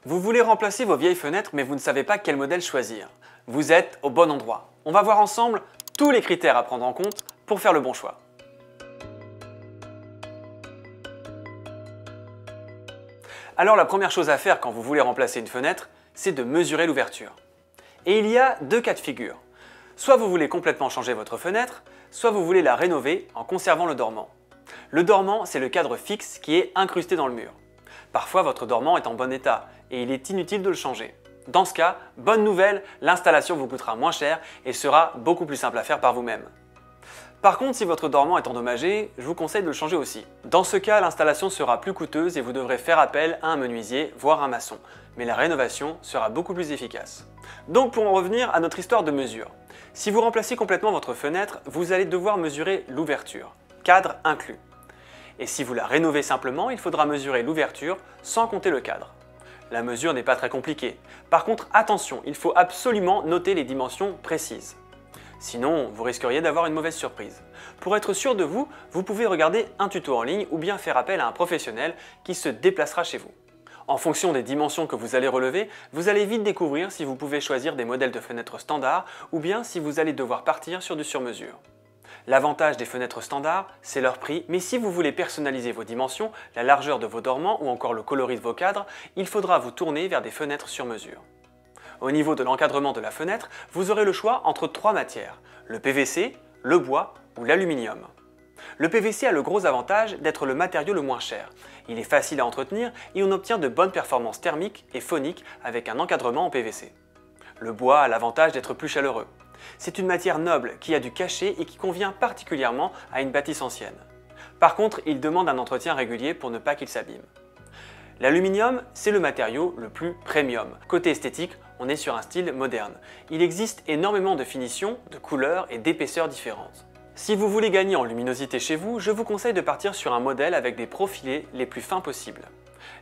Vous voulez remplacer vos vieilles fenêtres mais vous ne savez pas quel modèle choisir. Vous êtes au bon endroit. On va voir ensemble tous les critères à prendre en compte pour faire le bon choix. Alors la première chose à faire quand vous voulez remplacer une fenêtre, c'est de mesurer l'ouverture. Et il y a deux cas de figure. Soit vous voulez complètement changer votre fenêtre, soit vous voulez la rénover en conservant le dormant. Le dormant, c'est le cadre fixe qui est incrusté dans le mur. Parfois, votre dormant est en bon état et il est inutile de le changer. Dans ce cas, bonne nouvelle, l'installation vous coûtera moins cher et sera beaucoup plus simple à faire par vous-même. Par contre, si votre dormant est endommagé, je vous conseille de le changer aussi. Dans ce cas, l'installation sera plus coûteuse et vous devrez faire appel à un menuisier, voire un maçon. Mais la rénovation sera beaucoup plus efficace. Donc pour en revenir à notre histoire de mesure. Si vous remplacez complètement votre fenêtre, vous allez devoir mesurer l'ouverture, cadre inclus. Et si vous la rénovez simplement, il faudra mesurer l'ouverture sans compter le cadre. La mesure n'est pas très compliquée. Par contre, attention, il faut absolument noter les dimensions précises. Sinon, vous risqueriez d'avoir une mauvaise surprise. Pour être sûr de vous, vous pouvez regarder un tuto en ligne ou bien faire appel à un professionnel qui se déplacera chez vous. En fonction des dimensions que vous allez relever, vous allez vite découvrir si vous pouvez choisir des modèles de fenêtres standards ou bien si vous allez devoir partir sur du sur-mesure. L'avantage des fenêtres standards, c'est leur prix, mais si vous voulez personnaliser vos dimensions, la largeur de vos dormants ou encore le coloris de vos cadres, il faudra vous tourner vers des fenêtres sur mesure. Au niveau de l'encadrement de la fenêtre, vous aurez le choix entre trois matières, le PVC, le bois ou l'aluminium. Le PVC a le gros avantage d'être le matériau le moins cher. Il est facile à entretenir et on obtient de bonnes performances thermiques et phoniques avec un encadrement en PVC. Le bois a l'avantage d'être plus chaleureux. C'est une matière noble qui a du cachet et qui convient particulièrement à une bâtisse ancienne. Par contre, il demande un entretien régulier pour ne pas qu'il s'abîme. L'aluminium, c'est le matériau le plus premium. Côté esthétique, on est sur un style moderne. Il existe énormément de finitions, de couleurs et d'épaisseurs différentes. Si vous voulez gagner en luminosité chez vous, je vous conseille de partir sur un modèle avec des profilés les plus fins possibles.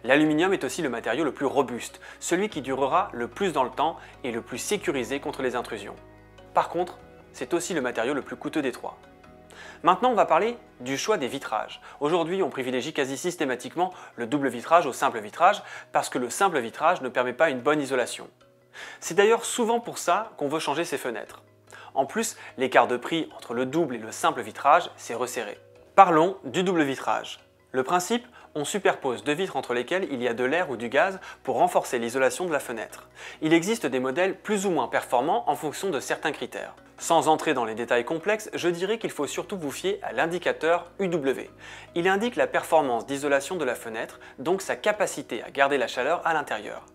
L'aluminium est aussi le matériau le plus robuste, celui qui durera le plus dans le temps et le plus sécurisé contre les intrusions. Par contre, c'est aussi le matériau le plus coûteux des trois. Maintenant, on va parler du choix des vitrages. Aujourd'hui, on privilégie quasi systématiquement le double vitrage au simple vitrage parce que le simple vitrage ne permet pas une bonne isolation. C'est d'ailleurs souvent pour ça qu'on veut changer ses fenêtres. En plus, l'écart de prix entre le double et le simple vitrage s'est resserré. Parlons du double vitrage. Le principe, on superpose deux vitres entre lesquelles il y a de l'air ou du gaz pour renforcer l'isolation de la fenêtre. Il existe des modèles plus ou moins performants en fonction de certains critères. Sans entrer dans les détails complexes, je dirais qu'il faut surtout vous fier à l'indicateur UW. Il indique la performance d'isolation de la fenêtre, donc sa capacité à garder la chaleur à l'intérieur.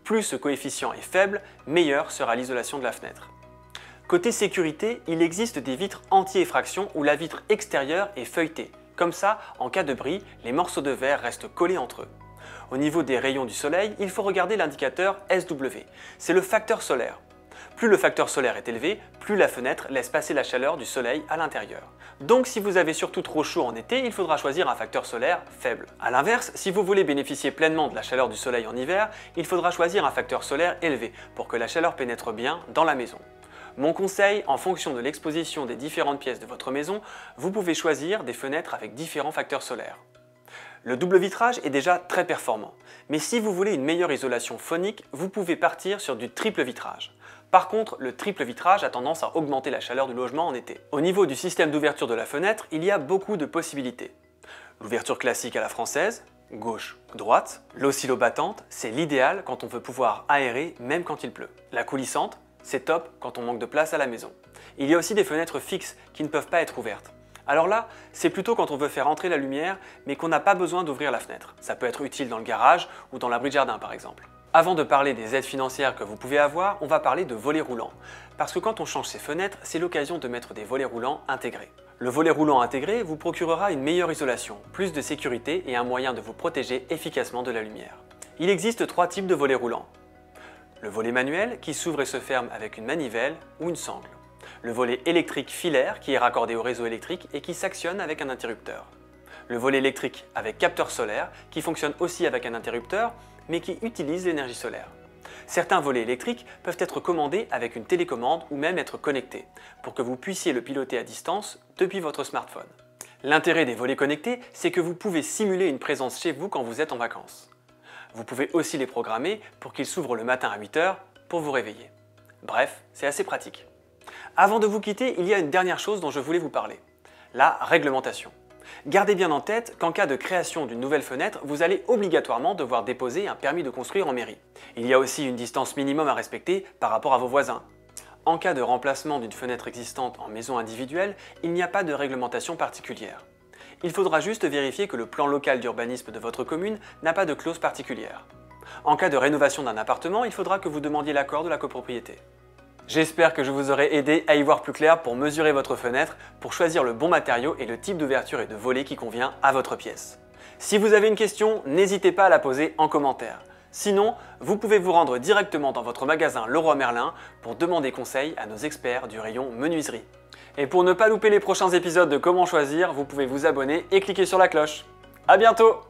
Plus ce coefficient est faible, meilleure sera l'isolation de la fenêtre. Côté sécurité, il existe des vitres anti-effraction où la vitre extérieure est feuilletée. Comme ça, en cas de bris, les morceaux de verre restent collés entre eux. Au niveau des rayons du soleil, il faut regarder l'indicateur SW. C'est le facteur solaire. Plus le facteur solaire est élevé, plus la fenêtre laisse passer la chaleur du soleil à l'intérieur. Donc si vous avez surtout trop chaud en été, il faudra choisir un facteur solaire faible. A l'inverse, si vous voulez bénéficier pleinement de la chaleur du soleil en hiver, il faudra choisir un facteur solaire élevé pour que la chaleur pénètre bien dans la maison. Mon conseil, en fonction de l'exposition des différentes pièces de votre maison, vous pouvez choisir des fenêtres avec différents facteurs solaires. Le double vitrage est déjà très performant, mais si vous voulez une meilleure isolation phonique, vous pouvez partir sur du triple vitrage. Par contre, le triple vitrage a tendance à augmenter la chaleur du logement en été. Au niveau du système d'ouverture de la fenêtre, il y a beaucoup de possibilités. L'ouverture classique à la française, gauche ou droite. L'oscillo-battante, c'est l'idéal quand on veut pouvoir aérer même quand il pleut. La coulissante, c'est top quand on manque de place à la maison. Il y a aussi des fenêtres fixes qui ne peuvent pas être ouvertes. Alors là, c'est plutôt quand on veut faire entrer la lumière mais qu'on n'a pas besoin d'ouvrir la fenêtre. Ça peut être utile dans le garage ou dans l'abri de jardin par exemple. Avant de parler des aides financières que vous pouvez avoir, on va parler de volets roulants. Parce que quand on change ses fenêtres, c'est l'occasion de mettre des volets roulants intégrés. Le volet roulant intégré vous procurera une meilleure isolation, plus de sécurité et un moyen de vous protéger efficacement de la lumière. Il existe trois types de volets roulants. Le volet manuel qui s'ouvre et se ferme avec une manivelle ou une sangle. Le volet électrique filaire qui est raccordé au réseau électrique et qui s'actionne avec un interrupteur. Le volet électrique avec capteur solaire qui fonctionne aussi avec un interrupteur mais qui utilise l'énergie solaire. Certains volets électriques peuvent être commandés avec une télécommande ou même être connectés pour que vous puissiez le piloter à distance depuis votre smartphone. L'intérêt des volets connectés, c'est que vous pouvez simuler une présence chez vous quand vous êtes en vacances. Vous pouvez aussi les programmer pour qu'ils s'ouvrent le matin à 8 h pour vous réveiller. Bref, c'est assez pratique. Avant de vous quitter, il y a une dernière chose dont je voulais vous parler. La réglementation. Gardez bien en tête qu'en cas de création d'une nouvelle fenêtre, vous allez obligatoirement devoir déposer un permis de construire en mairie. Il y a aussi une distance minimum à respecter par rapport à vos voisins. En cas de remplacement d'une fenêtre existante en maison individuelle, il n'y a pas de réglementation particulière. Il faudra juste vérifier que le plan local d'urbanisme de votre commune n'a pas de clause particulière. En cas de rénovation d'un appartement, il faudra que vous demandiez l'accord de la copropriété. J'espère que je vous aurai aidé à y voir plus clair pour mesurer votre fenêtre, pour choisir le bon matériau et le type d'ouverture et de volet qui convient à votre pièce. Si vous avez une question, n'hésitez pas à la poser en commentaire. Sinon, vous pouvez vous rendre directement dans votre magasin Leroy Merlin pour demander conseil à nos experts du rayon menuiserie. Et pour ne pas louper les prochains épisodes de Comment choisir, vous pouvez vous abonner et cliquer sur la cloche. À bientôt!